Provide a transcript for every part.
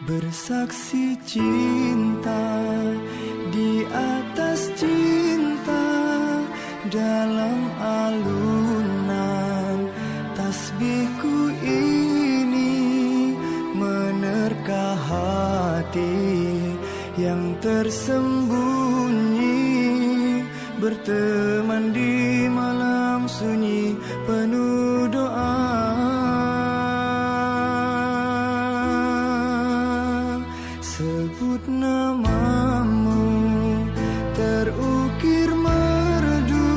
Bersaksi cinta di atas cinta, dalam alunan tasbihku ini menerka hati yang tersembunyi, berteman di malam sunyi penuh doa. Sebut namamu, terukir merdu,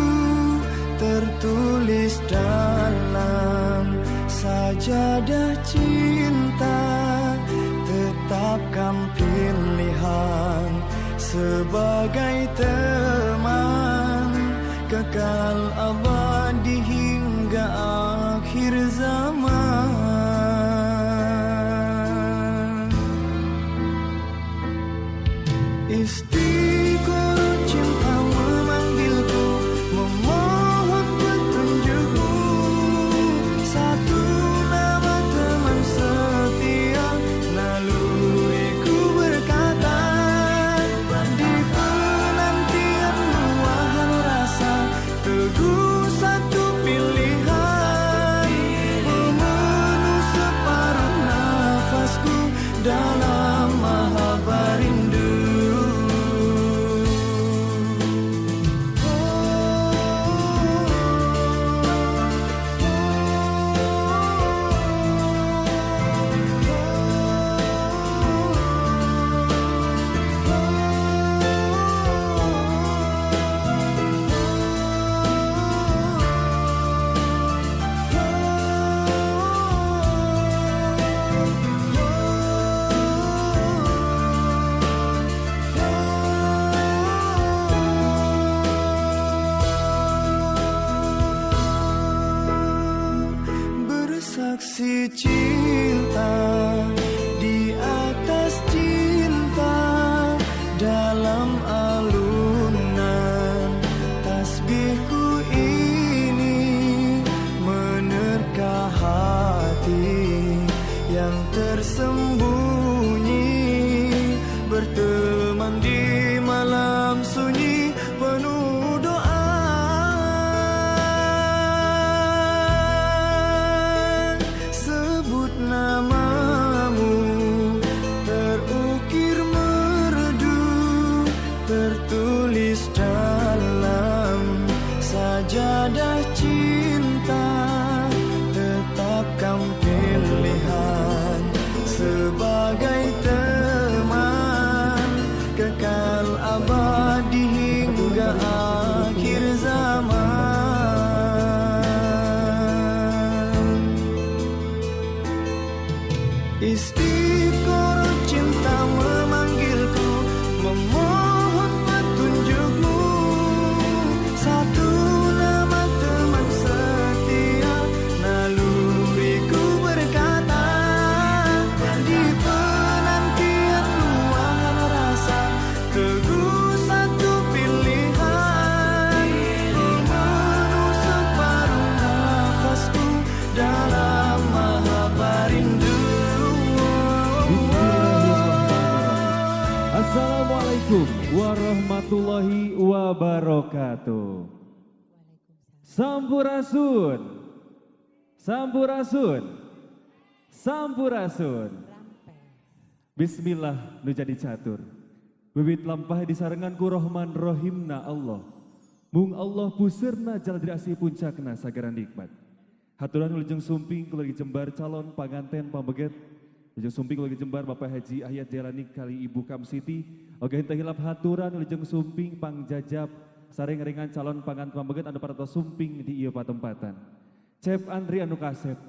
tertulis dalam sajadah cinta. Tetapkan pilihan sebagai teman, kekal abadi hingga akhir zaman. Istiqoroh cinta memanggilku, memohon petunjukmu. Satu nama teman setia, naluriku berkata, di penantian luahan rasa, teguh satu pilihan, memenuh separuh nafasku dalam mahabbah rindu. Bersaksi cinta di atas cinta, dalam alunan tasbihku ini menerka hati yang tersembunyi, berteman di malam sunyi penuh doa. Namamu terukir merdu, tertulis dalam sajadah cinta. Tetapkan pilihan sebagai teman, kekal abadi hingga akhir zaman. Istiqoroh cinta memanggilku, memohon petunjukmu. Satu nama teman setia, naluriku berkata, di penantian luahan rasa, teguh satu pilihan, memenuh separuh nafasku dalam mahabbah rindu. Assalamualaikum warahmatullahi wabarakatuh. Sampurasun, sampurasun, sampurasun. Bismillah nu jadi catur. Bibit lampah disarenganku Rahman Rahimna Allah. Mung Allah puserna jalan dirasi puncakna sagaran nikmat. Haturan wilujeng sumping keluarga Jembar calon panganten pambeget. Wilujeng sumping keluarga Jembar Bapak Haji Ahyat Jalani kali Ibu Kam Siti. Oke henteu hilap haturan wilujeng sumping pangjajab sareng ringan calon panganten pambeget anu paratos sumping di ieu patempatan. Cep Andri anu kasep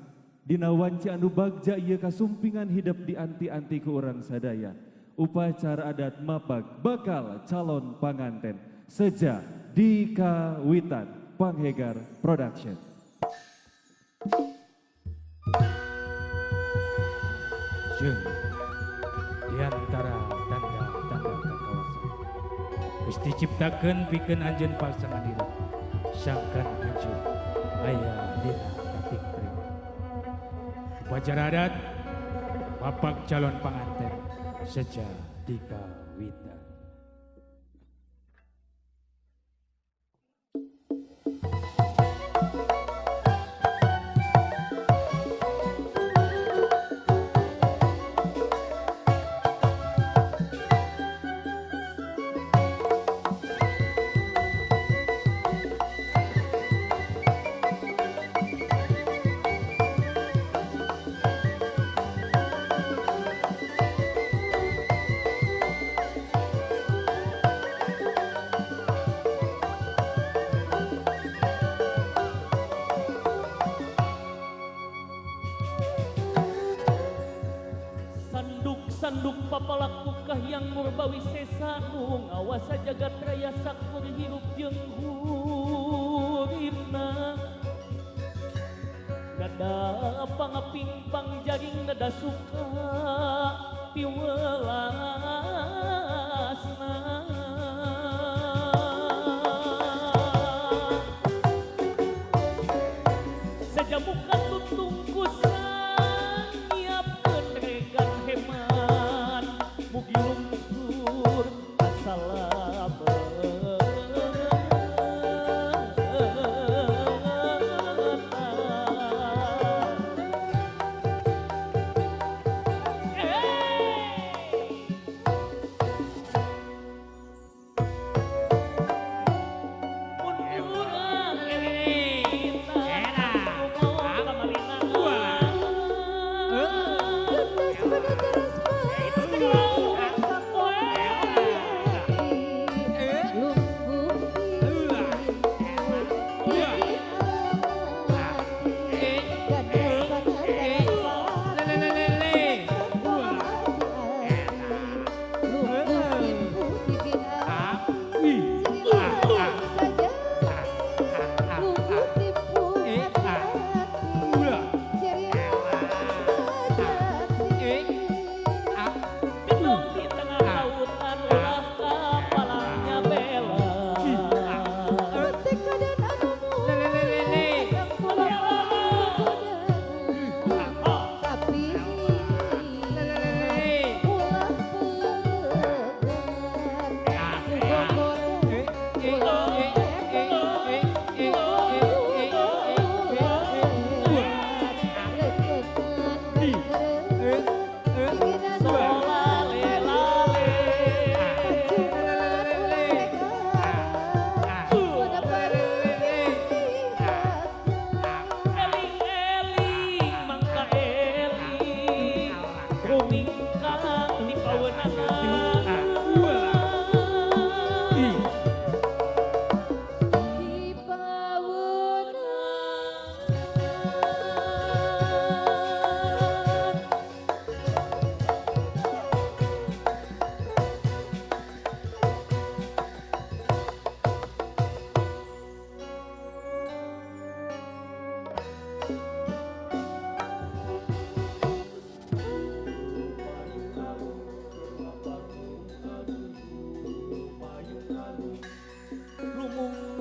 dina wanci anu bagja ieu kasumpingan hidup di anti-anti ku urang sadaya. Upacara adat mapag bakal calon panganten seja dikawitan Panghegar Production. Jeung di antara tanda-tanda kekawasan geus diciptakeun pikeun anjeun pasangan diri sangkan anjeun aya dina kating terima. Upacara adat bapak calon panganten sejak dikawitan. Sanduk papalaku kahyang murbawi sesa nu ngawasa jagat raya sakur hirup jeung huripna gada pangapimpang jaring nada suka piwelasna sajamukan tutung kusan nyiapkeun regan heman mugi lungsur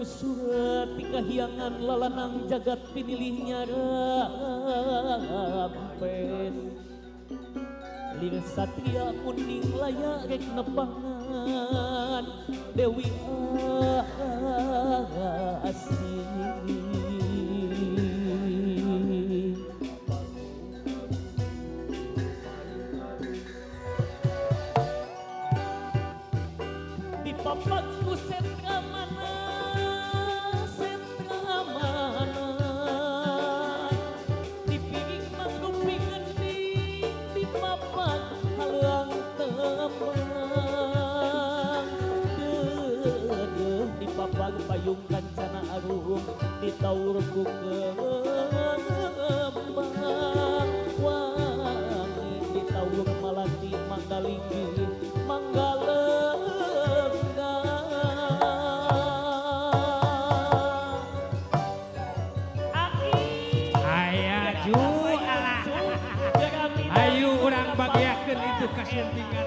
surat kahyangan lalanang jagat pinilihnya rampes lir satria kuning layak rek nepangan Dewi Asih di papakku sentra mana dipiring mangrupi gending di papak halang temang di papak payung kancana arum ditaur ku kembang wangi ditaur malati manggalinggi ayo orang bagiakeun itu kasentingan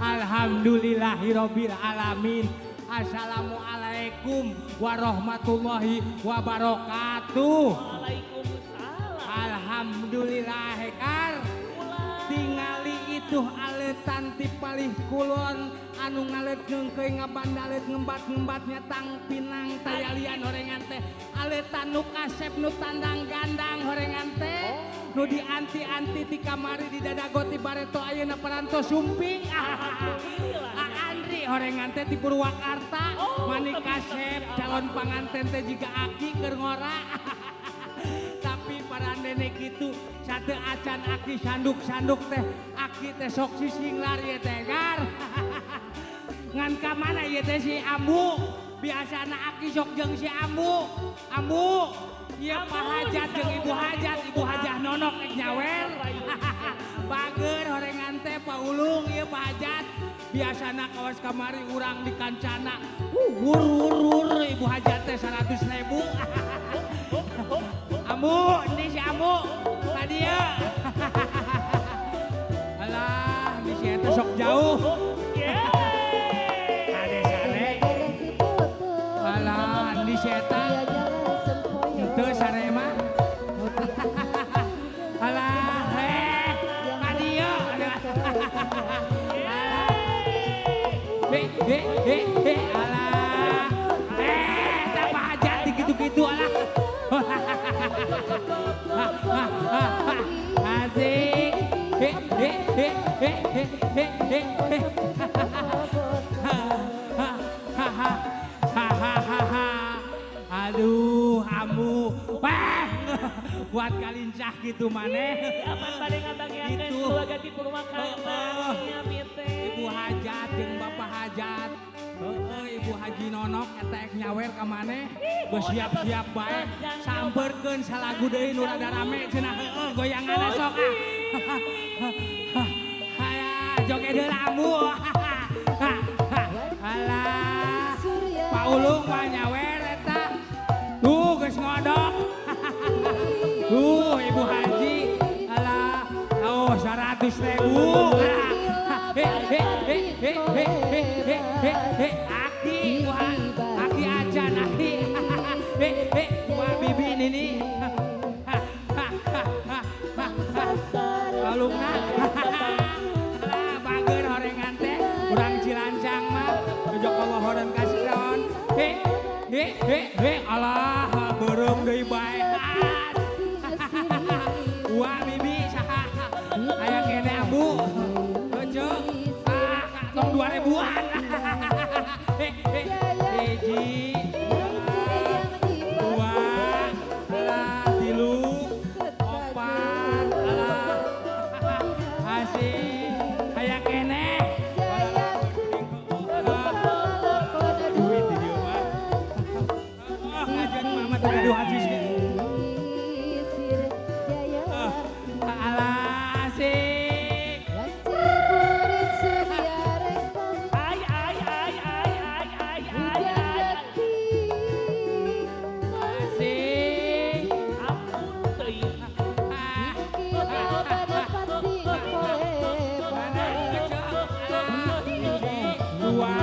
Alhamdulillahirabbil alamin. Assalamualaikum warahmatullahi wabarakatuh. Waalaikumsalam. Alhamdulillah Kar. Tingali itu aletan ti palih kulon anu ngalet ngengkeuy ngabandalet ngembat-ngembatnya tang pinang tayalian horengan teh aletan nu kasep nu tandang gandang horengan teh nu dianti-anti ti kamari di dadagot ti bareto ayeuna paranto sumping Andri horengan teh ti Purwakarta mani kasep calon panganten teh jiga aki keur ngora tapi parandene kitu sate acan aki sanduk-sanduk teh aki teh sok sisinglar ye teh Gar ngan ka mana ye teh si Ambu biasana aki sok jeung si Ambu ieu Pak Hajat jeung Ibu Hajah nonok ek nyawer bager horengan teh Pak Ulung ieu Pak Hajat biasana kawas kamari urang di kancana wur Ibu Hajat teh 100.000 Ambu, ini si Ambu, tadi ya. Alah, ini si Eta sok jauh. Ade sare. Alah, ini si Eta. Itu sare mah. Alah, tadi ya. Alah. Tambah aja gitu-gitu alah. Asik. Aduh, Ambu. Wah, buat kalincah gitu maneh. Aman bade ngabagiakeun Gitu. keluarga ti Purwakarta. Nya bete. Ibu Hajat jeung Bapak Hajat. Ibu Haji Nonok eta ek nyawer ka maneh. Geus siap-siap bae. Sampeurkeun salagu deui nu rada rame cenah heueuh goyanganna sok ah. Aya joget heula Ambu. Alah. Pak Ulung mah nyawer eta. Tuh geus ngodok. Tuh Ibu Haji. Alah. Oh 100.000. Aki ajan aki wah bibi ini kalungna bager horengan teh urang Cilancang mah jojok Allah horeun kasih naon alah beureum deui bae wah bibi saha aya kene Abu cocok tong 2000-an hiji dua alah tilu opat alah asik aya kene duit di dieu mah ajan mama teh gaduh haji alah asik asik Ampun teuing. dua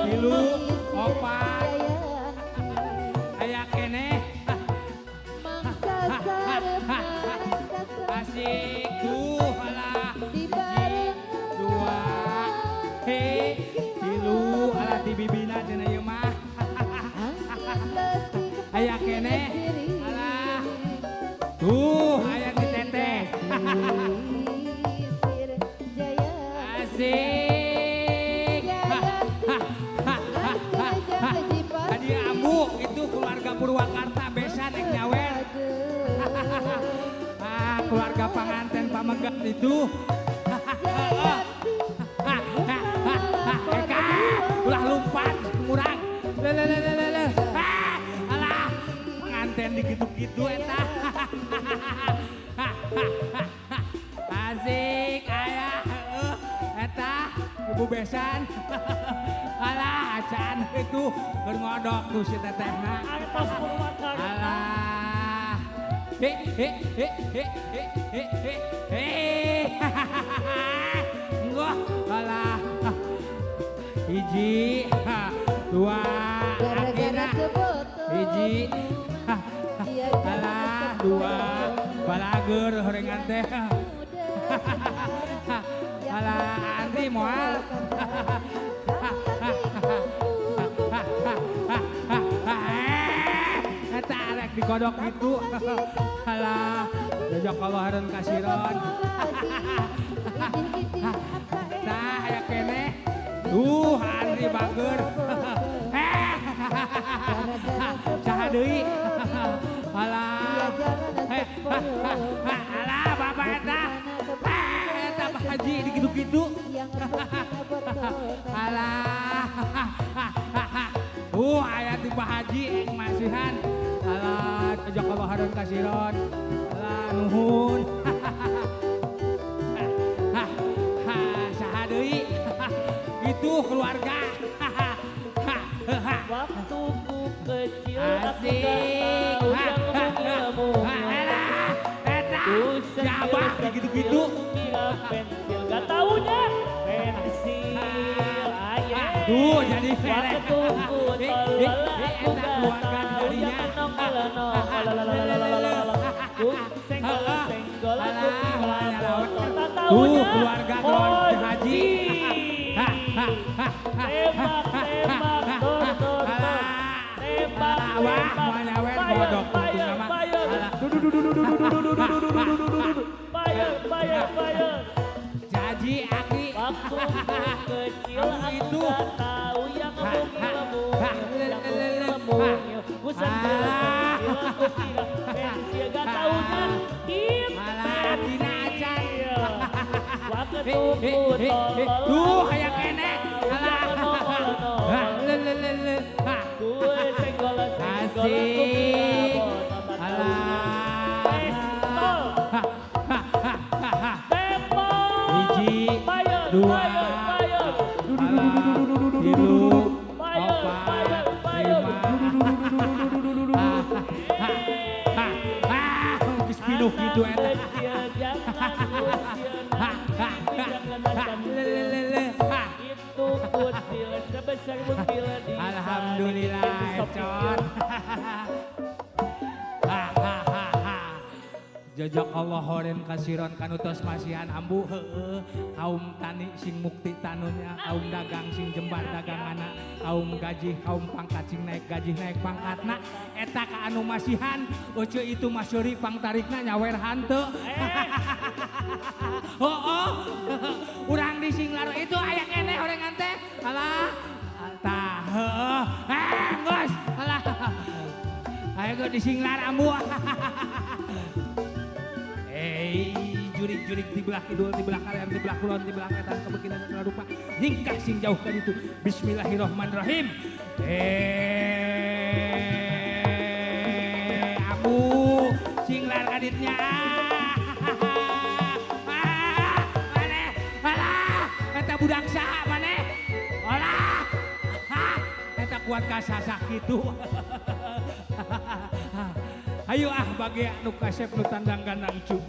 tilu opat aya kene asik tuh alah hiji dua tilu alah ti bibina cenah ieu mah aya kene alah tuh aya ti teteh asik hadiah Ambu itu keluarga Purwakarta besan ek nyawer keluarga panganten pamegat itu Eka ulah lumpat kurang le alah panganten digitu-gitu eta asik aya eta ibu besan alah acan itu berngodok tuh si tetehna Artos Purwakarta. alah enggak alah bager horengan teh. Alah Andri moal. Eta arek dikodok gitu. Alah jajak kaluhareun kasiron. Tah aya keneh. Andri bager. Saha deui? Alah. Alah bapak eta. Eta Pak Haji digitu-gitu. Alah. Aya ti Pak Haji masihan. Alah ajak kaluhareun kasiron. Alah nuhun. Saha deui? Itu keluarga. Waktuku kecil aku gak tahu yang ngomongnya. Ku Jabah gitu-gitu. kira pensil gak taunya pensil ayah. Jadi Waktuku tolol aku gak tahu yang ku senggol aku kira motor tak taunya keluarga keluarga Haji. Tembak dor tembak Bodok Fire. Jadi Aki Waktu kecil aku gak tahu yang ngomongnya. Ku sambil kecil aku kira pensil gak taunya Tina acan. Waktuku tolol kayak kene. ku senggol aku Asik. kira motor tak taunya. Hiji, dua, tilu, opat, lima. Geus pinuh kitu eta. Itu kutil sebesar butil di Alhamdulillah, Econ. Jajak Allah horen kasiron kanutos masihan ambu heueuh kaum tani sing mukti tanunnya kaum dagang sing jembar dagangana kaum gaji kaum pangkat sing naik gaji naik pangkatna eta ka anu masihan euceul itu masyuri pangtarikna nyawer hanteu. Urang di Singlar itu aya keneh horengan teh. Alah tah heueuh geus alah aya go di Singlar ambu. Jurik-jurik di belah kidul, di belah kanan, di belah kulon, di belah wetan, kebekinan segala rupa. Hingkah sing jauhkan itu. Bismillahirrahmanirrahim. Abu Singlar kaditnya. Maneh, alah, eta budak saha maneh? Olah, eta kuat kasasak gitu. Ayo bagi nu kasep nu tandang gandang cuk.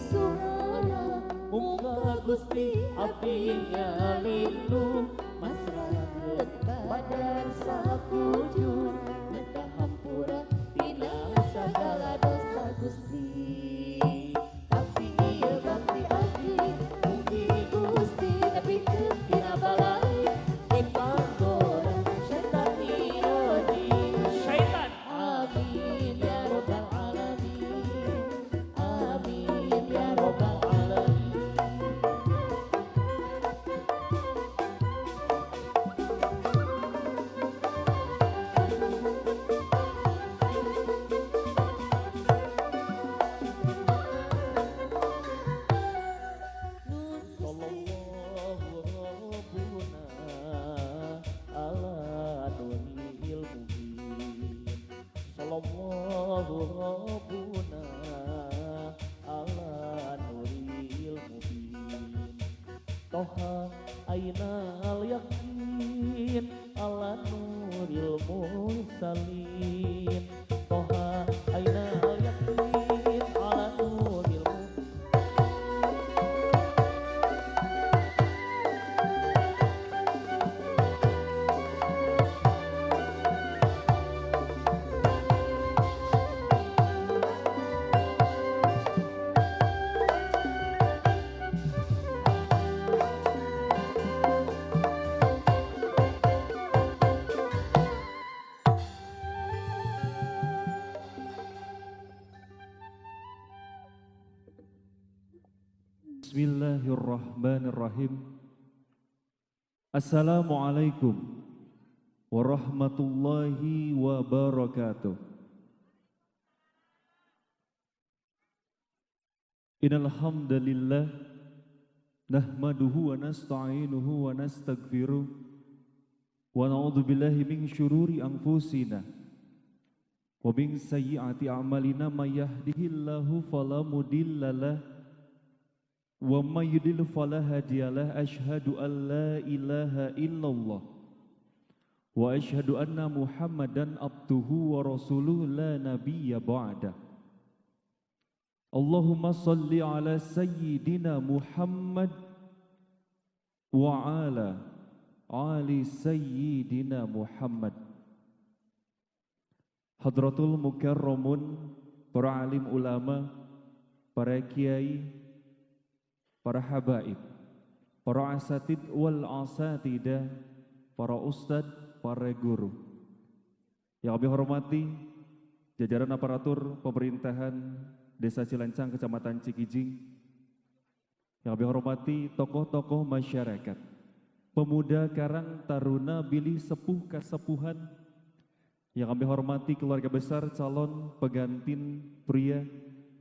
suara muka Gusti abdi ngalindung masyarakat badan sakujur nedah hampura tina sagala dosa Gusti. Tapi ieu bakti abdi mugi Gusti nepikeun tina balai di panggora setan irodi syaitan. Amin ya rabbal alamin. Amin ya rabbal alamin. Sallallahu rabbuna ala nuril mubin. Sallallahu rabbuna ala nuril mubin. Toha ainal yakin ala nuril mursalin. Toha ainal yakin ala nuril mursalin. Bismillahirrahmanirrahim. Assalamualaikum warahmatullahi wabarakatuh. Innal hamdalillah nahmaduhu wa nasta'inuhu wa nastaghfiruh wa na'udzu billahi min syururi anfusina wa min sayyiati a'malina may yahdihillahu fala mudhillalah wa may yudlil fala hadiyalah. Asyhadu an la ilaha illallah wa asyhadu anna Muhammadan abduhu wa rasuluhu la nabiyya ba'da. Allahumma salli ala sayyidina Muhammad wa ala ali sayyidina Muhammad. Hadratul mukarramun, para alim ulama, para kiai, para habaib, para asatid wal asatidah, para ustad, para guru. Yang kami hormati jajaran aparatur pemerintahan Desa Cilancang, Kecamatan Cikijing. Yang kami hormati tokoh-tokoh masyarakat, pemuda, karang, taruna, bilih, sepuh, kasepuhan. Yang kami hormati keluarga besar calon pengantin pria,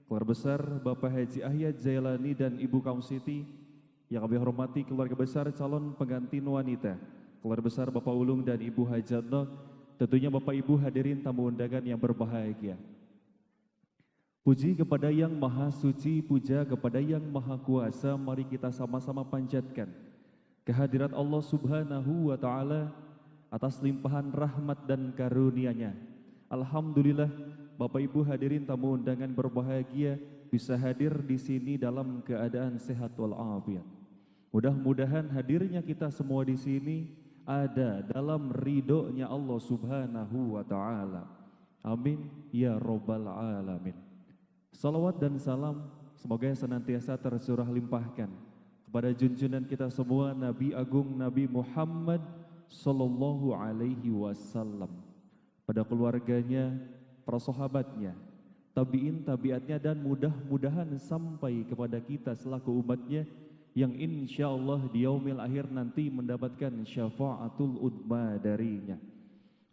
keluarga besar Bapak Haji Ahyad Jailani dan Ibu Kaum Siti. Yang kami hormati keluarga besar calon pengantin wanita, keluarga besar Bapak Ulung dan Ibu Hajatno. Tentunya Bapak Ibu hadirin tamu undangan yang berbahagia. Puji kepada Yang Maha Suci, puja kepada Yang Maha Kuasa. Mari kita sama-sama panjatkan kehadirat Allah Subhanahu wa Ta'ala atas limpahan rahmat dan karunia-Nya. Alhamdulillah, Bapak Ibu hadirin tamu undangan berbahagia bisa hadir di sini dalam keadaan sehat walafiat. Mudah-mudahan hadirnya kita semua di sini ada dalam ridhonya Allah Subhanahu wa Ta'ala. Amin ya rabbal alamin. Salawat dan salam semoga senantiasa tercurah limpahkan kepada junjungan kita semua Nabi Agung Nabi Muhammad sallallahu alaihi wasallam, pada keluarganya, para sahabatnya, tabi'in, tabiatnya, dan mudah-mudahan sampai kepada kita selaku umatnya yang insya Allah di yaumil akhir nanti mendapatkan syafaatul udma darinya.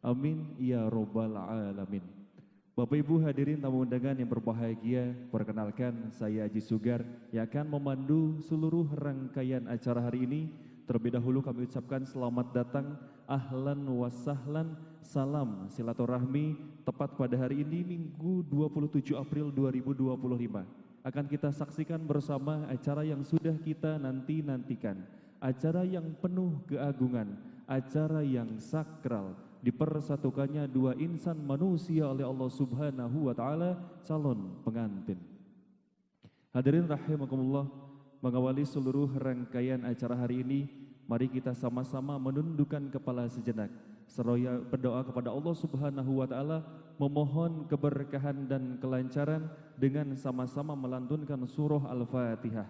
Amin ya rabbal alamin. Bapak Ibu hadirin tamu undangan yang berbahagia, perkenalkan saya Haji Sugar yang akan memandu seluruh rangkaian acara hari ini. Terlebih dahulu kami ucapkan selamat datang, ahlan wa sahlan, salam silaturahmi tepat pada hari ini Minggu 27 April 2025. Akan kita saksikan bersama acara yang sudah kita nanti-nantikan, acara yang penuh keagungan, acara yang sakral, dipersatukannya dua insan manusia oleh Allah Subhanahu wa Ta'ala, calon pengantin. Hadirin rahimakumullah, mengawali seluruh rangkaian acara hari ini, mari kita sama-sama menundukkan kepala sejenak, seraya berdoa kepada Allah Subhanahu wa taala, memohon keberkahan dan kelancaran dengan sama-sama melantunkan surah Al-Fatihah.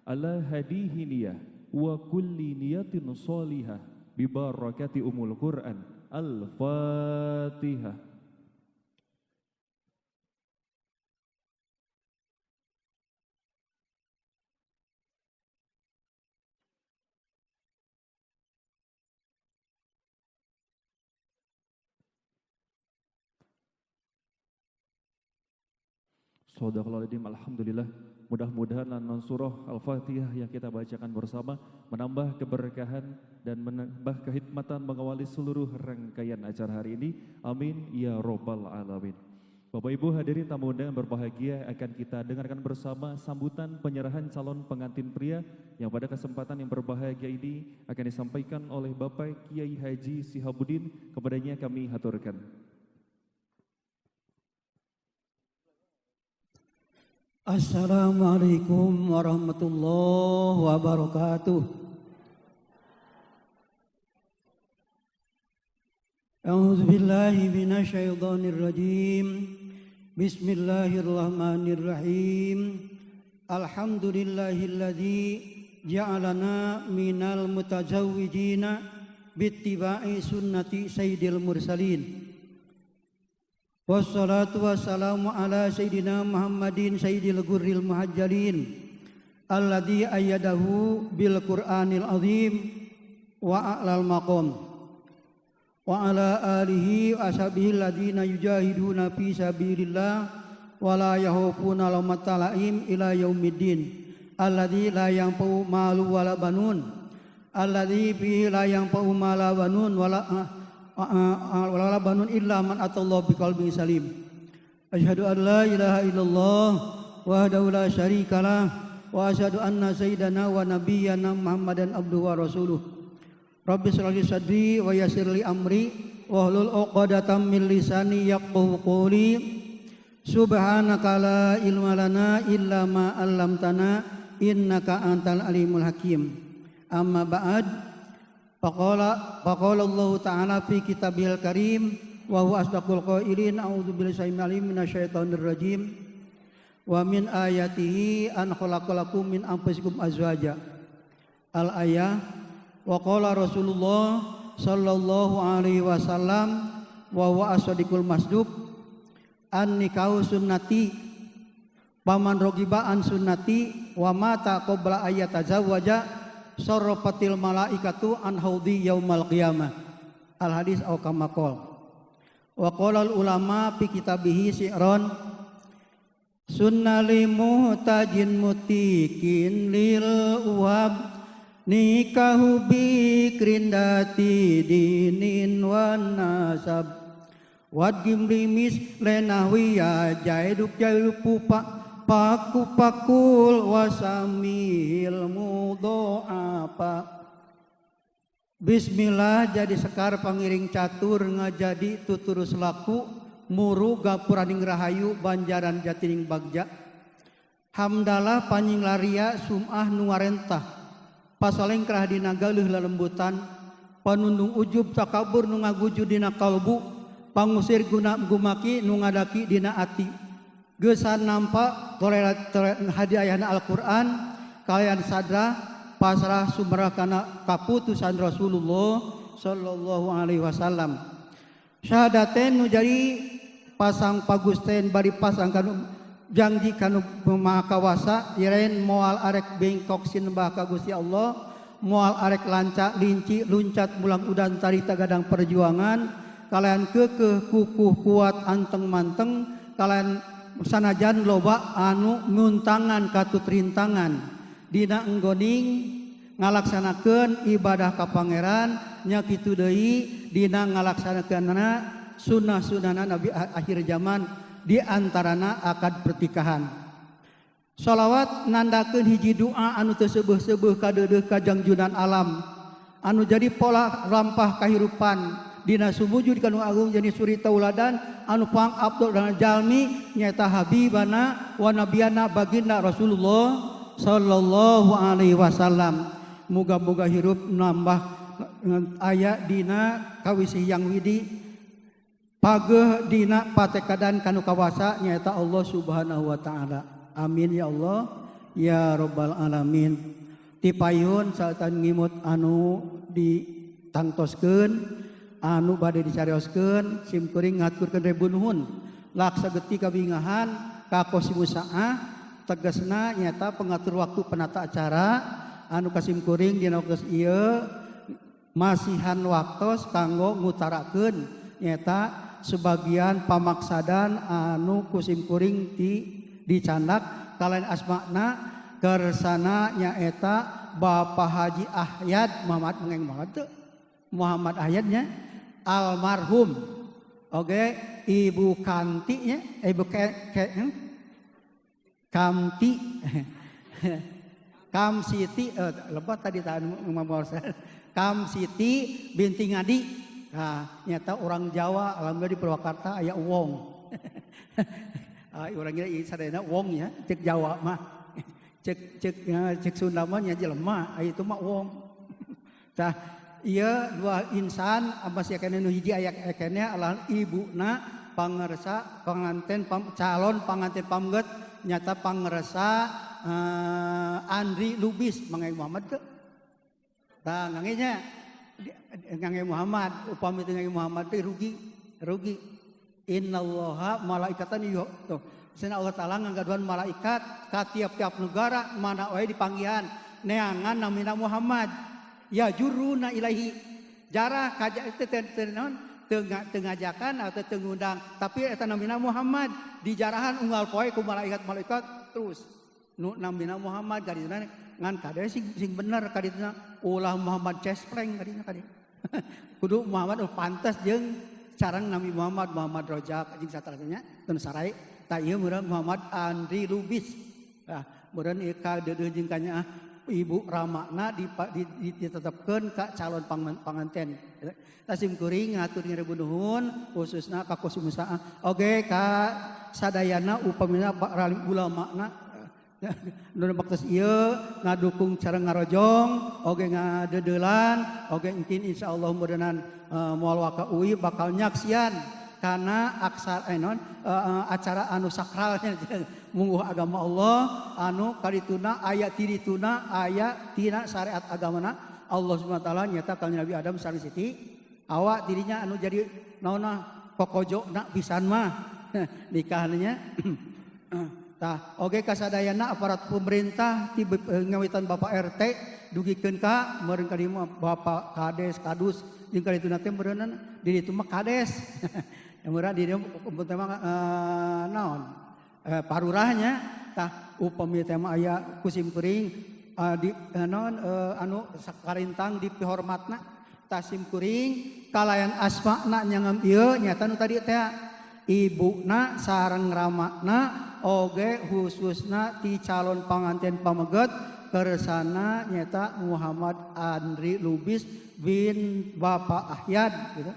Ala hadihi niyah wa kulli niyatin sholihah bi barakati umul Quran. Al-Fatihah. Sadaqallahul alhamdulillah. Mudah-mudahan lantunan surah Al-Fatihah yang kita bacakan bersama menambah keberkahan dan menambah kehikmatan mengawali seluruh rangkaian acara hari ini. Amin ya robbal alamin. Bapak Ibu hadirin tamu undangan berbahagia, akan kita dengarkan bersama sambutan penyerahan calon pengantin pria yang pada kesempatan yang berbahagia ini akan disampaikan oleh Bapak Kiai Haji Sihabuddin. Kepadanya kami haturkan. Assalamualaikum warahmatullahi wabarakatuh. A'udzu billahi minasyaitonir rajim. Bismillahirrahmanirrahim. Alhamdulillahilladzi ja'alana minal mutajawwijina bittiba'i sunnati sayyidil mursalin. Wassalatu wassalamu ala sayyidina Muhammadin sayyidil gurril muhajjalin alladzi ayyadahu bil Qur'anil azim wa a'lal maqam wa ala alihi wa ashabihi alladzina yujahiduna fi sabilillah wa la yakhafuna lawmata laim ila yaumiddin alladzi la yanfa'u malu wala banun alladzi fihi la yanfa'u mala banun wala banun illa man atallahu biqalbin salim. Asyhadu an la ilaha illallah wahdahu la syarikalah wa asyhadu anna sayyidana wa nabiyyana Muhammadan abduhu wa rasuluh. Rabbi shrah li sadri wa yassir li amri wahlul 'uqdatam min lisani yafqahu qawli. Subhanaka la ilma lana illa ma 'allamtana innaka antal alimul hakim. Amma ba'd. Faqala Allah Ta'ala fi kitabihil karim wa huwa asdaqul qailin a'udzu billahi minasyaitonir rajim wa min ayatihi an khalaqalakum min anfusikum azwaja. Al-ayah wa qala Rasulullah sallallahu alaihi wasallam wa huwa as-sadiqul masduq an nikahu sunnati paman rogiba an sunnati wa mata qabla ayatazawwaja sarrafatil malaikatu an haudi yaumal qiyamah. Al hadis au kama qol. Wa qala al ulama fi kitabihi si'ron sunnali muhtajin mutikin lil uwab nikahu bikrin dati dinin wan nasab wad gimrimis lenahwiya jaiduk jaiduk pupa paku pakul wasamil mudoapa. Bismillah jadi sekar pangiring catur ngajadi tuturus laku muru gapuraning rahayu banjaran jatining bagja. Hamdalah panying laria sumah nuarentah pasaleng kerah dina galeuh lalembutan panundung ujub takabur nu ngaguju dina kalbu pangusir guna gumaki nu ngadaki dina ati. Gesan nampak hadiahna Al-Quran kalian sadra pasrah sumrah kana kaputusan Rasulullah sallallahu alaihi wasallam. Syahadaten nu jadi pasang pagusten bari pasang kanu janji kanu maha kawasa irain moal arek bengkok sinembah ka Gusti Allah moal arek lancak linci luncat bulang udan tarita gadang perjuangan kalian keukeuh kukuh kuat anteng manteng kalian sanajan loba anu nguntangan katut rintangan dina enggoning ngalaksanakeun ibadah ka pangeran nya kitu deui dina ngalaksanakeunna sunnah-sunnahna Nabi akhir zaman di antarana akad pertikahan. Shalawat nandakeun hiji doa anu teu seueuh-seueuh ka deudeuh ka jangjunan alam anu jadi pola rampah kahirupan dina sumujud kanu agung jenis suri tauladan anu pang abdul dan jalmi nyaeta habibana wa nabiyana baginda Rasulullah sallallahu alaihi wasallam. Muga-muga hirup nambah aya dina kawisih yang widi pageuh dina patekadan kanu kawasa nyaeta Allah Subhanahu wa taala. Amin ya Allah ya rabbal alamin. Ti payun saatan ngimut anu ditangtoskeun anu bade dicarioskeun sim kuring ngaturkeun rebu nuhun laksa geti kabingahan ka Qosimusaah tegasna nyata pengatur waktu penata acara anu kasim kuring dina waktu ieu masihan waktos kanggo ngutarakeun nyata sebagian pamaksadan anu kusim kuring dicandak kalain asmana kersana nyaeta Bapak Haji Ahyad Muhammad mengeng banget tuh Muhammad Ahyadnya almarhum oke Ibu Kantinya Ibu Kamti Kam Siti lebat tadi Kam Siti binti Ngadi. Nah nyata orang Jawa alhamdulillah di Purwakarta aya wong orangnya sadayana wong ya cek Jawa mah cek Sunda mah nya jelema itu mah wong. Tah ieu dua insan masih kana nu hiji aya keneh adalah ibuna pangersa panganten calon panganten pamget nyata pangersa Andri Lubis mangga Muhammad teu. Tah ngangenya ngangge Muhammad upami teu ngangge Muhammad teh rugi. Innallaha malaikatan tuh. Sena Allah Ta'ala ngagaduhan malaikat ka tiap-tiap negara mana wae dipanggihan neangan namina Muhammad ya juruna ilahi jarah kaja itu tengajakan atau tengundang tapi eta namina Muhammad dijarahan unggal poe ku malaikat terus nu namina Muhammad gadina ngan kade sing bener kadina ulah Muhammad cespleng kadina kudu Muhammad pantes jeung carang nami Muhammad Rojak jeung sataranya teu sarai ta ieu meureun Muhammad Andri Lubis. Nah, meureun ieu ka deudeuh jeung kanya ibu ramakna ditetepkeun ka calon panganten. Tasim kuring ngatur ngirebu nuhun khususna ka Qosimusaah oge ka sadayana upamina ralim ulamana nu baktos ieu ngadukung cara ngarojong oge ngadeudelan oge engkin insyaallah meureunnan moal waka uwi bakal nyaksian karena acara anu sakralnya mungguh agama Allah anu karituna aya tirituna aya tina syariat agamana Allah Subhanahu wa taala nyata ka Nabi Adam sareng Siti awak dirinya anu jadi naonna pokojokna pisan mah nikahnya tah oge kasadayana aparat pemerintah ti ngawitan Bapak RT dugikeun ka meureun ka dieu Bapak Kades Kadus jeung karituna teh meureunna di ditu mah kades murah di dia naon parurahnya tah upami teh mah aya kusim kuring di naon anu sakarintang dipihormatna tah sim kuring kalayan asmana nyangem ieu nyata nu tadi teh ibuna sareng ramakna oge khususna ti calon panganten pameget kersana nyata Muhammad Andri Lubis bin Bapak Ahyad gitu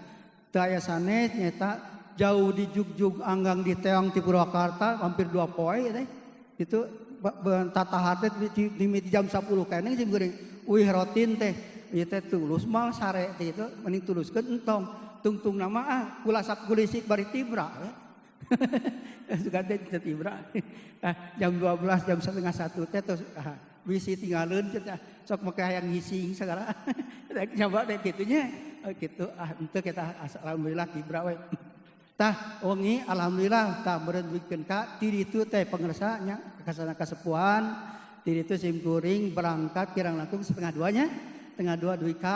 teu aya sanes nyata jauh di jugjug anggang di teong ti Purwakarta hampir 2 poe teh itu tata hate di jam 10 keneh sim geuring uih rotin teh ieu teh tulus mal sare teh itu mending tuluskeun entong tungtung nama kulasak kulisik bari tibra suka teh tibra jam 12 jam 12:30 teh terus bisi tinggalin sok make hayang ngising segala coba deh gitunya gitu itu kita alhamdulillah tibra we tah wengi alhamdulillah tah meureun bikin ka ti ditu teh pangersa nya kasana kasepuhan ti ditu sim kuring berangkat kirang langkung 1:30 dugi ka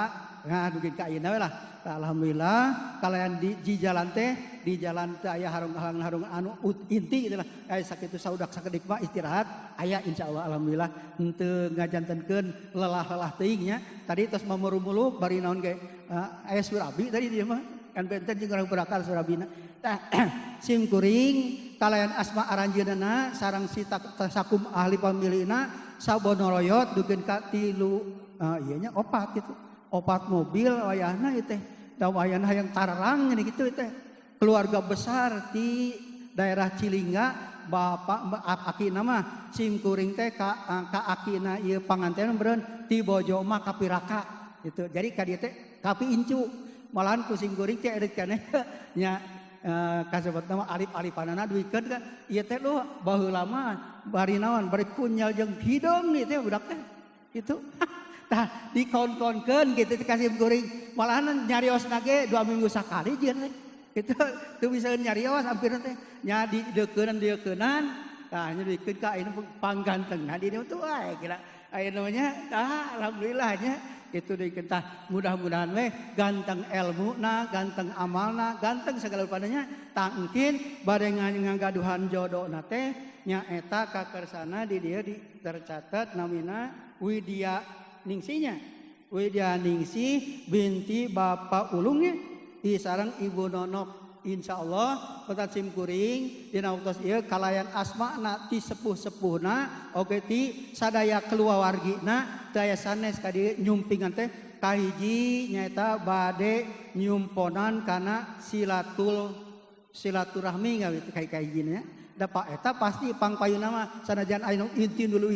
dugi ka ayeuna we lah tah alhamdulillah kalayan di jalan teh aya harung anu inti gitu lah aya sakitu saudak sakedik mah istirahat aya insyaallah alhamdulillah henteu ngajantenkeun lelah-lelah teuing nya tadi tos mamurumulu bari naon ge aya surabi tadi dia mah kan benten jeung urang berakal surabina tah sim kuring kalayan asma aranjeunna sareng si sakum ahli pamilina sabonoloyot dugeun ka 3 ieu nya 4 gitu 4 mobil wayahna ieu teh dawayan hayang tararang ini gitu teh. Keluarga besar di daerah Cilingga bapak aki nama simkuring teh ka akina ieu panganten beureun ti bojo mah kapiraka gitu. Jadi ka dieu teh kapi incu. Malahan ku simkuring teh erit keneh nya kasebut nama alip-alipanana duikeun kan ieu teh lu baheula mah bari naon bari kunyal jeung hidung ieu teh budak teh gitu. Tah dikon-konkeun gitu teh ka simkuring malahan nyariosna ge 2 minggu sakali jeung teh. Itu tuh bisa nyarios hampir teh nya di deukeunnan tah nya dikeun ka ayeuna panggantengna di dieu tuh wae kira ayeuna nya tah alhamdulillah nya itu dikeun tah mudah-mudahan we ganteng ilmuna ganteng amalna ganteng segala rupananya tah engkin bade ngagaduhan jodohna teh nya eta kakersana di dieu tercatat namina Widya Ningsinya Widya Ningsih binti Bapak Ulungnya di sareng Ibu Nonok insyaallah petat simkuring dina waktos ieu kalayan asmana ti sepuh-sepuhna oge ti sadaya keluargina daya sanes ka dieu nyumpingan teh kahiji nyaeta bade nyumponan kana silaturahmi ngawit kahiji-kahijina da eta pasti pangpayuna mah sanajan aya nu inti dulu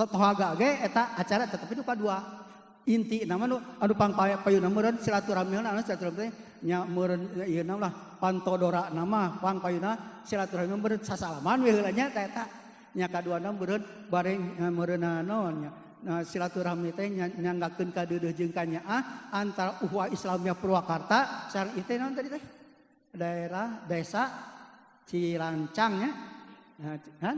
tohaga ge eta acara tetapi nu kadua inti nama nu anu pangpayuna meureun silaturahmi anu silaturahmi nya meureun ieu lah pantodora nama pangpayuna silaturahmi meureun sasalaman we heula nya eta nya kaduana meureun bareng meureun naon nya silaturahmi teh nyanggakeun ka deudeuh jeung ka nyaah antara Ukhuwah Islamiyah Purwakarta sareng ieu teh naon tadi teh daerah desa Cirancang nya kan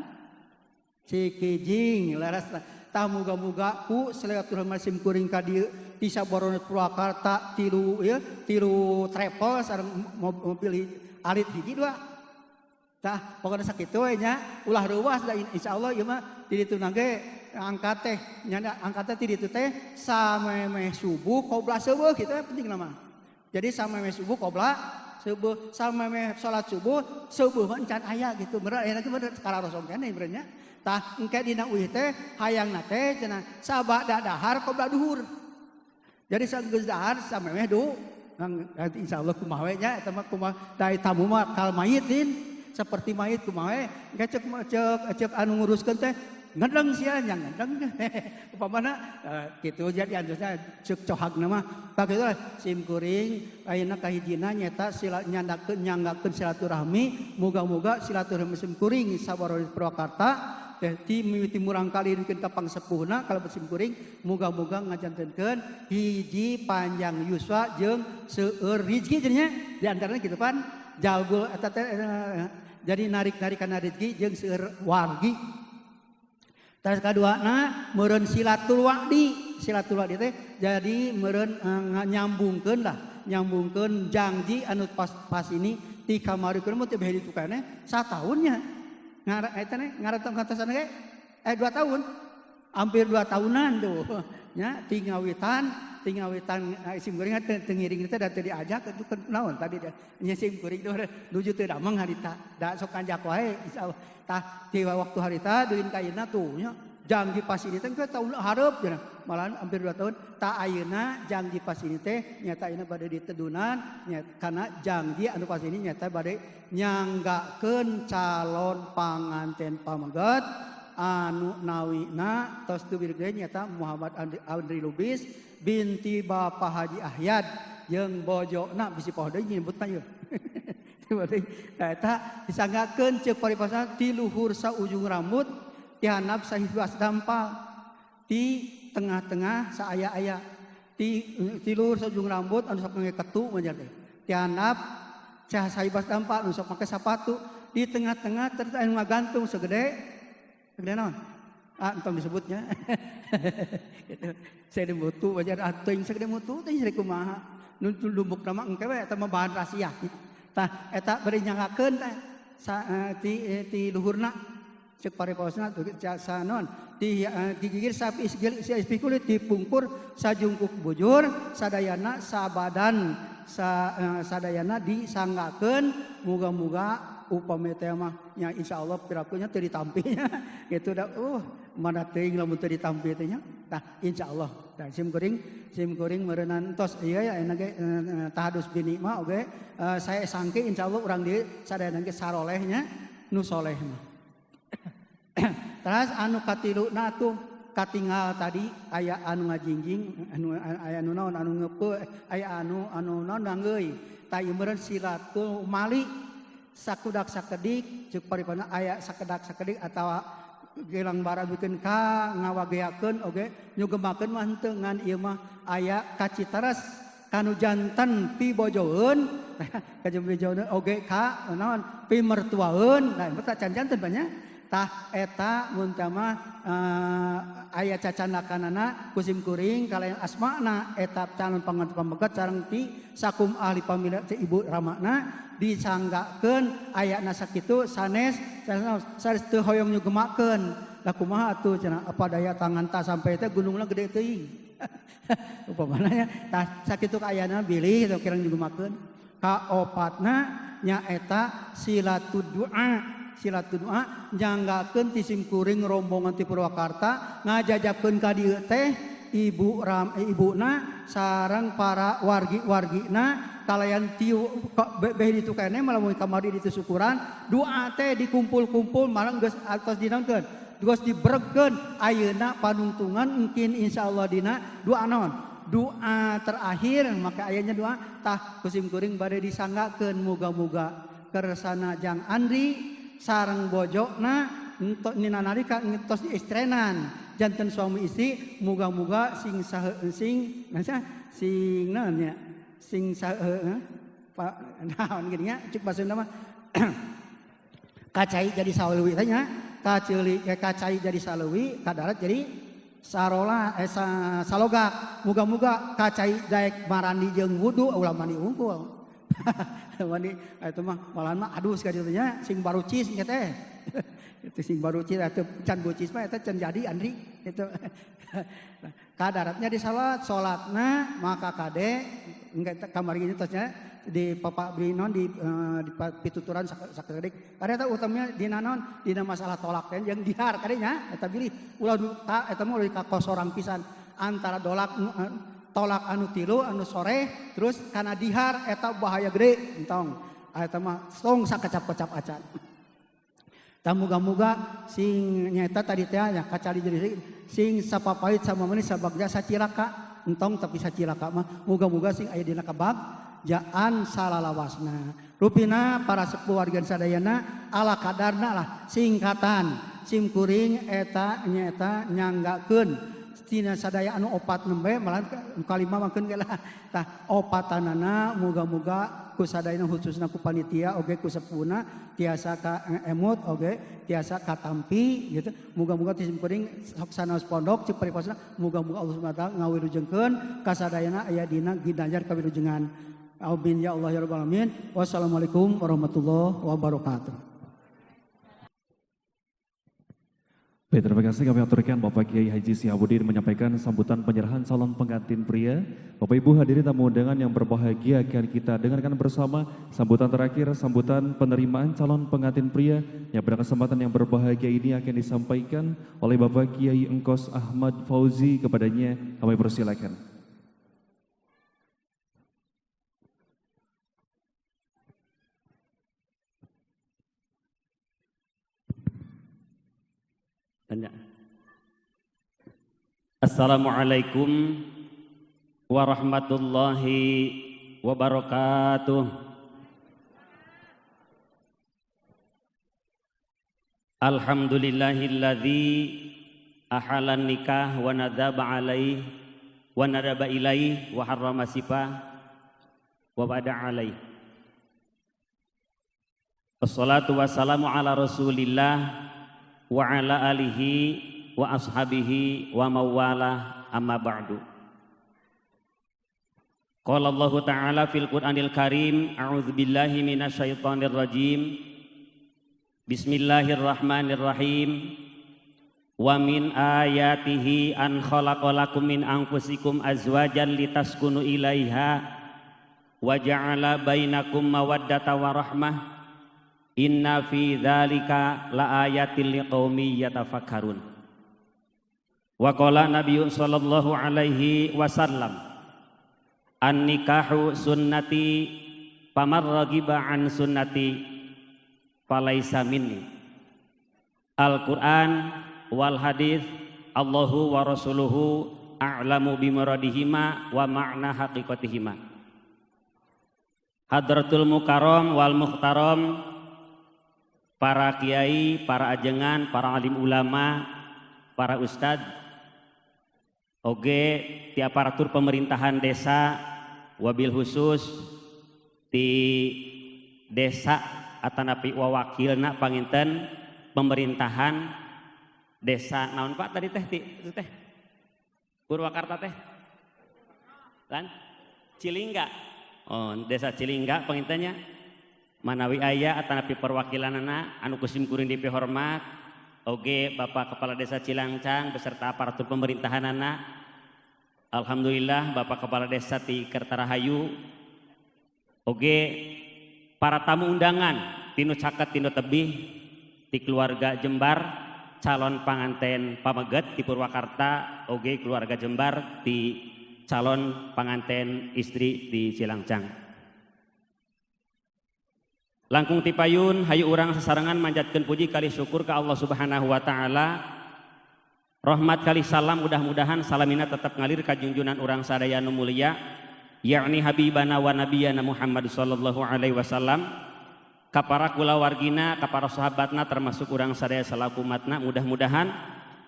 Cikijing leres tah muga-muga ku silaturahmi simkuring ka dieu di Sabarona Purwakarta tilu travel sareng mobil alit hiji dua tah pokona sakitu we nya ulah reuwas da insyaallah ieu mah di ditu nage angkat teh nya angkat teh di ditu teh samemeh subuh qobla seueuh kitu penting nama jadi samemeh subuh qobla seueuh samemeh salat subuh seueuh mah encan aya gitu bener aya bener skala rosong keneh benernya tah engke dina uih teh hayangna teh cenah sabada dahar qobla duhur. Jadi sageus dahar samemeh du insyaallah kumaha we nya eta mah kumaha dai tamu mah kal mayitin seperti mayit kumaha we engke cek anu nguruskeun teh ngedeng sia nya ngedeng upamana kitu jadi anjeusna ceuk cohagna mah kakitu simkuring ayeuna kahijina nyaeta nyanggakeun silaturahmi muga-muga silaturahmi simkuring Sabarona Purwakarta ti mimiti murang kali dikeun ka pangsepuhna kalau simkuring muga-muga ngajantenkeun hiji panjang yuswa jeung seueur rezeki nya di antaranya kitu pan jalgul eta teh jadi narik-narik kana rezeki jeung seueur wargi. Terus kaduana meureun silatul wa'di teh jadi meureun nyambungkeun janji anu pas ini ti kamarikeun mah teh beuh ditukane satahunnya. Ngaratong kantosan ge 2 tahun hampir 2 tahunan tuh nya tingawitan simkuring teh ngiring teh da teu diajak itu naon tadi nya simkuring teh nuju teu damang harita da sok kanjak wae insyaallah tah ti waktu harita duin kaina tuh nya janji pas ini teh tahun hareup cenah malahan hampir 2 tahun tah ayeuna janji pas ini teh nyata ayeuna bade ditedunan nya kana janji anu pas ini nyata bade nyanggakeun calon panganten pamegat anu nawina tos teu birge nyata Muhammad Andri Lubis binti Bapak Haji Ahyad jeung bojona bisi poho deui nyebutna ieu eta disanggakeun ceuk paripasna ti luhur saujung rambut ti handap sahibas dampal ti tengah-tengah saaya-aya ti luhur saujung rambut anu sok ngake ketu mah teh ti handap cah sahibas dampal anu sok make sapatu di tengah-tengah terus anu ngagantung segede naon entong disebutnya segede mutu wajar atuing segede mutu teh jadi kumaha nu lumbuk nama engke we eta mah bahan rahasia tah eta bari nyanggakeun teh ti luhurna ceuk pariposna sanon ti gigir sapi kulit dipungkur sajungkuk bujur sadayana sabadan sadayana disanggakeun muga-muga upami teh mah nya insyaallah pirakunya teu ditampi nya gitu da mana teuing lamun teu ditampi teh nya Tah insyaallah. Tah sim kuring meureunana tos ieu ya ena ge tahadus bini mah oge saya sangke insyaallah urang dieu sadayana ge sarolehnya nu soleh mah. Terus anu katiluna tuh katinggal tadi aya anu ngajingjing anu aya anu naon anu ngeupeul aya anu naon nangeuy. Tah ieu meureun silatul mali sakudak sakedik ceuk paripana aya sakedak sakedik atawa gelang bara bikin ka ngawageakeun oge nyugemakeun mah henteu ngan ieu mah aya kacitaras kanu jantan pibojoeun kajeng pibojoeun oge ka naon pimertuaeun nah eta can janten banyak tah eta mun teh mah aya cacanakanana kusim kuring kalayan asmana eta calon pangantu pamegat sareng ti sakum ahli pamilih ti ibu ramana disanggakeun aya na sakitu sanes teu hoyong nyugemakeun da kumaha atuh cenah apa daya tangan ta sampai teh gunungna gede teuing upamana nya tah sakitu ayana bilih teu kirang nyugemakeun kaopatna nyaeta silatud du'a nyanggakeun ti sim kuring rombongan ti Purwakarta ngajajakeun ka dieu teh ibuna sareng para wargina kalayan tiu beh ditu kene malamun kamari ditu syukuran doa teh dikumpul-kumpul malah geus atos dinangkeun geus dibregkeun ayeuna panungtungan mungkin insyaallah dina doa naon doa terakhir maka ayatnya doa tah kusim kuring bade disanggakeun muga-muga kersana Jang Andri sareng bojona entos nina nalika entos diistrenan janten suami istri muga-muga sing naon nya sing Pak naon gini nya cik basuna mah kacai jadi saleuwi teh nya kacai jadi saleuwi kadarat jadi sarola salogak muga-muga kacai daek marandi jeung wudu ulah mandi unggul mandi eta mah malahan mah adus ka dieu nya sing barucis nya teh itu sing barucis atuh can bucis mah eta can jadi Andri itu kadaratnya di salatna maka kade engke kamari ini tosnya di Bapak Brinon di pituturan sakedik kade eta utamanya dina naon dina masalah tolak teh jeung dihar kade nya eta bilih ulah eta mah ka kosorang pisan antara tolak anu tilu anu sore terus kana dihar eta bahaya gede entong eta mah tong sakacap-kacap acan tah muga-muga sing nyaeta tadi teh nya kacali jadi sing sapapait samamani sabagja sacilaka entong tapi sacilaka mah muga-muga sing aya dina kabag jaan salalawasna rupina para sepuh warga sadayana ala kadarna lah singkatan sim kuring eta nyaeta nyanggakeun tina sadaya anu opat nembe malah kalima makeun ge lah tah opatanana muga-muga ku sadayana khususna ku panitia oge ku sepuhna tiasa ka emut oge tiasa ka tampi gitu muga-muga ti kuring sok sanaos pondok cik paripasna muga-muga Allah Subhanahu wa taala ngawilujengkeun ka sadayana aya dina ginanjar kawilujengan amin ya Allah ya rabbal alamin wassalamualaikum warahmatullahi wabarakatuh. Baik, terima kasih kami aturkan Bapak Kiai Haji Sihabudin menyampaikan sambutan penyerahan calon pengantin pria. Bapak Ibu hadirin tamu undangan yang berbahagia akan kita dengarkan bersama sambutan terakhir, sambutan penerimaan calon pengantin pria yang pada kesempatan yang berbahagia ini akan disampaikan oleh Bapak Kiai Engkos Ahmad Fauzi. Kepadanya kami persilakan. Assalamualaikum warahmatullahi wabarakatuh. Alhamdulillahilladzi ahalan nikah wa nadaba alaih wa nadaba ilaih wa harrama sifah wa bada alaih. Wassalatu wassalamu ala rasulillah wa ala alihi wa ashabihi wa mawala amma ba'du. Qala Allah Ta'ala fil Qur'anil Karim a'udzu billahi minasyaitonir rajim. Bismillahirrahmanirrahim. Wa min ayatihi an khalaqalakum min anfusikum azwajan litaskunu ilaiha wa ja'ala bainakum mawaddata wa rahmah. Inna fi dzalika laayatil liqaumi yatafakkarun. Wa qala Nabi sallallahu alaihi wasallam, an-nikahu sunnati faman raghiba an sunnati falaisa minni. Al-Qur'an wal hadis Allahu wa rasuluhu a'lamu bimuradihima wa ma'na haqiqatihima. Hadratul mukarram wal muhtaram, para kiai, para ajengan, para alim ulama, para ustad, oge ti aparatur pemerintahan desa, wabil khusus di desa atanapi wawakilna panginten pemerintahan desa naon Pak tadi teh itu teh Purwakarta teh kan Cilingga, oh desa Cilingga pangintennya manawi aya atanapi perwakilanana anu kusim kuring dipihormat oge Bapak Kepala Desa Cilangcang beserta aparatur pemerintahanana. Alhamdulillah Bapak Kepala Desa ti Kertarahayu oge para tamu undangan tinu caket tinu tebih ti keluarga Jembar, calon panganten pameget di Purwakarta oge keluarga Jembar ti calon panganten istri di Cilangcang. Langkung ti payun hayu urang sasarengan manjatkeun puji kali syukur ka Allah Subhanahu wa taala. Rahmat kali salam mudah-mudahan salamina tetap ngalir ka junjunan urang sadaya nu mulia yakni habibana wa nabiyana Muhammad sallallahu alaihi wasallam, ka para kulawargina, ka para sahabatna termasuk urang sadaya salaku umatna. Mudah-mudahan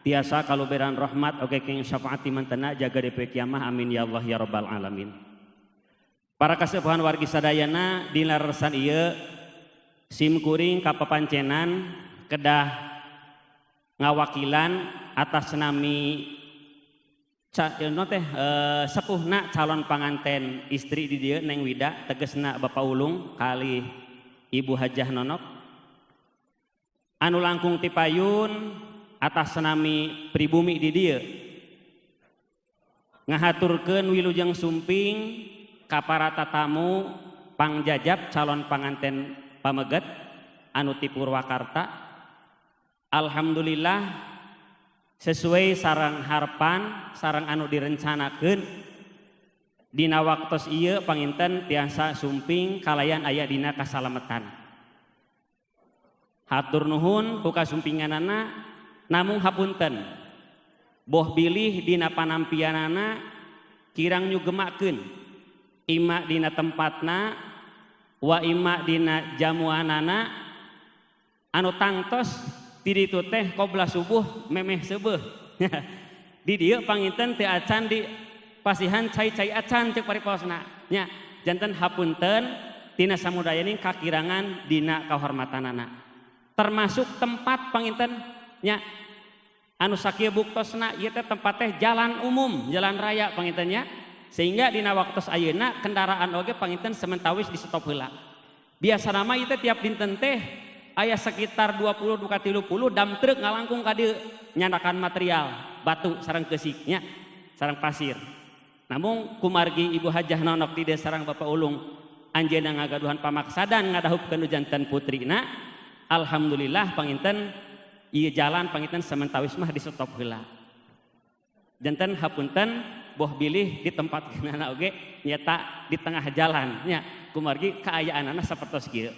tiasa kaluberan rahmat oge keng syafaat mantena jaga depe kiamah amin ya Allah ya rabbal alamin. Para kasepuhan wargi sadayana di larsan ieu sim kuring kapapancenan kedah ngawakilan atas nami sepuhna calon panganten istri di dieu Neng Wida, tegesna Bapak Ulung kali Ibu Hajah Nonok anu langkung ti payun atas nami pribumi di dieu ngahaturkeun wilujeng sumping ka para tatamu pangjajab calon panganten pameget anu ti Purwakarta. Alhamdulillah sesuai sareng harapan sareng anu direncanakeun dina waktos ieu panginten tiasa sumping kalayan aya dina kasalametan. Hatur nuhun ku kasumpinganana, namung hapunten boh bilih dina panampianana kirang nyugemakeun ima dina tempatna wa imma dina jamuanana anu tangtos ti ditu teh qobla subuh memeh seubeuh di dieu panginten teu acan di pasihan cai-cai acan ceuk pariposna nya janten hapunten tina samudayaning kakirangan dina kahormatanana termasuk tempat panginten nya anu sakieu buktosna ieu teh tempat teh jalan umum jalan raya pangintennya sehingga dina waktos ayeuna kendaraan oge panginten sementawis di stop heula. Biasa nama ieu tiap dinten teh aya sekitar 20 duka 30 dam truk ngalangkung ka dieu nyandakan material batu sareng keusiknya sareng pasir. Namun kumargi Ibu Hajah Nonok di desa sareng Bapak Ulung anjeunna ngagaduhan pamaksadan ngadahupkeun janten putrina. Alhamdulillah panginten ieu jalan panginten sementawis mah di stop heula. Janten hapunten boh bilih di tempat kenana oge nyata di tengah jalan nya kumargi kaayaanana sapertos kieu.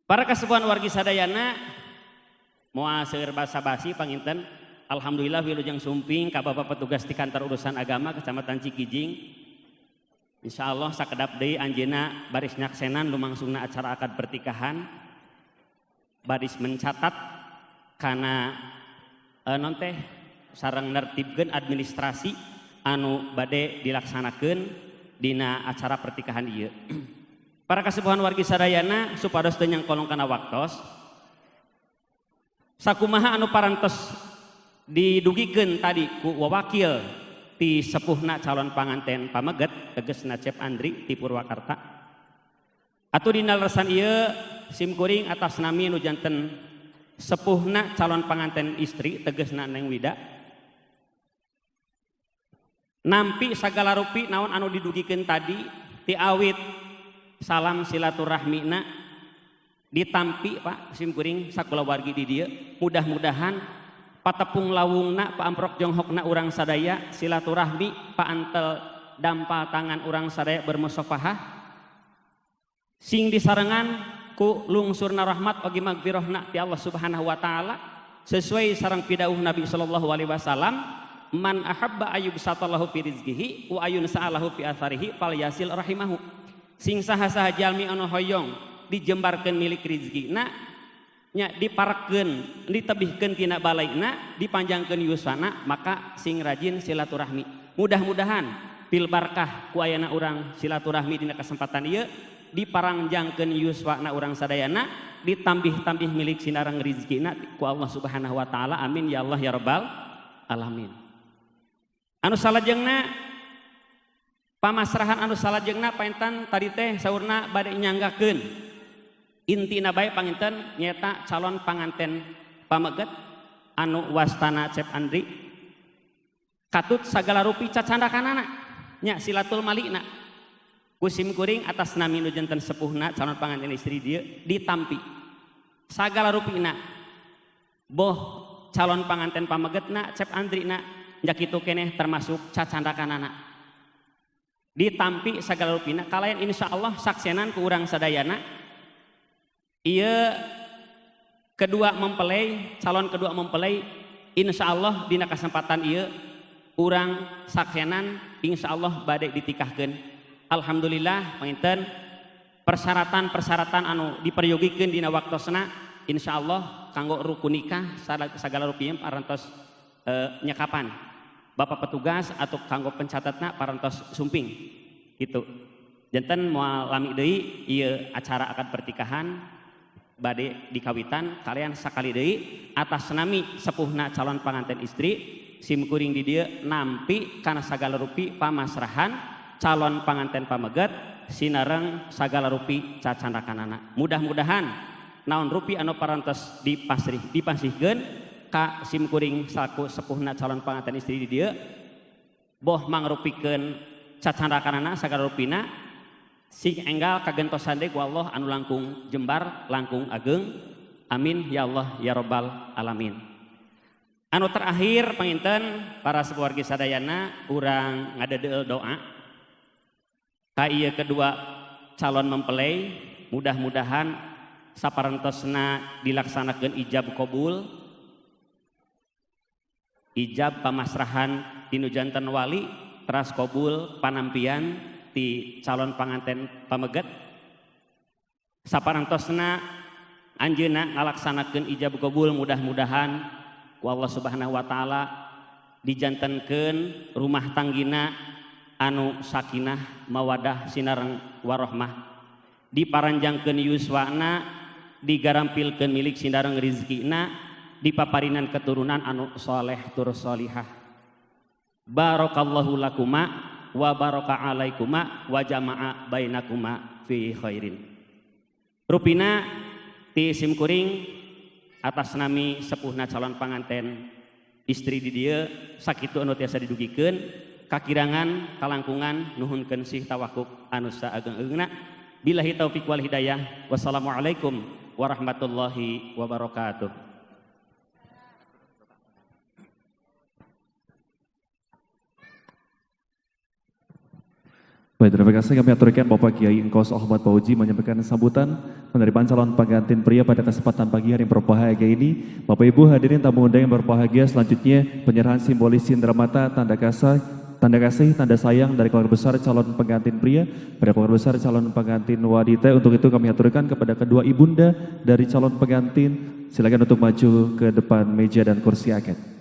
Para kasepuhan wargi sadayana moal seueur basa-basi panginten alhamdulillah wilujeng sumping ka Bapak petugas di kantor urusan agama Kecamatan Cikijing. Insyaallah sakedap deui anjeunna baris nyaksenan lumangsungna acara akad pertikahan baris mencatat kana non teh sareng nertibkeun administrasi anu bade dilaksanakeun dina acara pertikahan ieu. Para kasepuhan wargi sadayana supados teu nyangkolong kana waktos sakumaha anu parantos didugikeun tadi ku wawakil ti sepuhna calon panganten pameget tegesna Cep Andri ti Purwakarta. Atuh dina leresan ieu sim kuring atas nami nu janten sepuhna calon panganten istri tegesna Neng Wida nampi sagala rupi naon anu didugikeun tadi ti awit salam silaturahmina ditampi Pak sim kuring sakula wargi di dieu mudah-mudahan patepung lawungna paamprok jonghokna urang sadaya silaturahmi paantel dampal tangan urang sadaya bermusafahah sing disarengan ku lungsurna rahmat ogi magfirahna ti Allah Subhanahu wa taala sesuai sareng pidauh Nabi sallallahu alaihi wasallam man ahabba ayyub satallahu fi rizqihi wa ayun sa'alahu fi atharihi falyasil rahimahu sing saha-saha jalmi anu hoyong dijembarkeun milik rizqina nya diparekeun ditebihkeun tina balaina dipanjangkeun yuswana maka sing rajin silaturahmi mudah-mudahan pil barkah ku ayana urang silaturahmi dina kesempatan ieu diparangjangkeun yuswana urang sadayana ditambih-tambih milik sinareng rizkina ku Allah Subhanahu wa taala amin ya Allah ya rabbal alamin. Anu salajengna pamasrahan anu salajengna paentan tadi teh saurna bade nyanggakeun intina bae panginten nyata calon panganten pameget anu wastana Cep Andri katut sagala rupi cacandakanana nya silatul malikna kusim kuring atas nami nu janten sepuhna calon panganten istri dia ditampi sagala rupina boh calon panganten pamegetna Cep Andrina nya kitu keneh termasuk cacandakanana ditampi sagala rupina kalayan insyaallah saksenan ku urang sadayana ieu kedua mempelai calon kedua mempelai insyaallah dina kesempatan ieu urang saksenan insyaallah bade ditikahkeun. Alhamdulillah panginten persyaratan-persyaratan anu diperyogikeun dina waktosna insyaallah kanggo rukun nikah sagala rupiah parantos nyekapan Bapak petugas atau kanggo pencatatna parantos sumping gitu. Janten moal lami deui ieu acara akad pertikahan bade dikawitan kalian sakali deui atas nami sepuhna calon panganten istri sim kuring di dieu nampi kana sagala rupi pamasrahan calon panganten pameget sinareng sagala rupi cacandakanana mudah-mudahan naon rupi anu parantos dipasrihkeun ka sim kuring saku sepuhna calon panganten istri di dieu boh mangrupikeun cacandakanana sagala rupina sing enggal kagentosan deui ku Allah anu langkung jembar langkung ageng amin ya Allah ya rabbal alamin. Anu terakhir panginten para sakeluarga sadayana urang ngadeudeul doa ka ieu kedua calon mempelai mudah-mudahan saparentosna dilaksanakeun ijab qabul ijab pamasrahan tinu janten wali teras qabul panampian ti calon panganten pameget saparentosna anjeunna ngalaksanakeun ijab qabul mudah-mudahan ku Allah Subhanahu wa taala dijantenkeun rumah tanggina anu sakinah mawadah sinareng warahmah diparanjangkeun yuswana digarampilkeun milik sinareng rizkina dipaparinan keturunan anu soleh tur solihah barakallahu lakuma wa baraka alaikuma wa jama'a bainakuma fi khairin rupina ti sim kuring atas nami sepuhna calon panganten istri di dieu sakitu anu tiasa didugikeun kakirangan kalangkungan nuhunkeun sih tawakuk anu saageng-agengna billahi taufiq wal hidayah wassalamualaikum warahmatullahi wabarakatuh. Baik, terima kasih kami aturkan Bapak Kiai Engkos Ahmad Pauji menyampaikan sambutan penerimaan calon pengantin pria pada kesempatan pagi hari yang berbahagia ini. Bapak Ibu hadirin tamu undangan yang berbahagia, selanjutnya penyerahan simbolis cindramata tanda kasih, tanda sayang dari keluarga besar calon pengantin pria pada keluarga besar calon pengantin wanita. Untuk itu kami aturkan kepada kedua ibunda dari calon pengantin, silakan untuk maju ke depan meja dan kursi akad.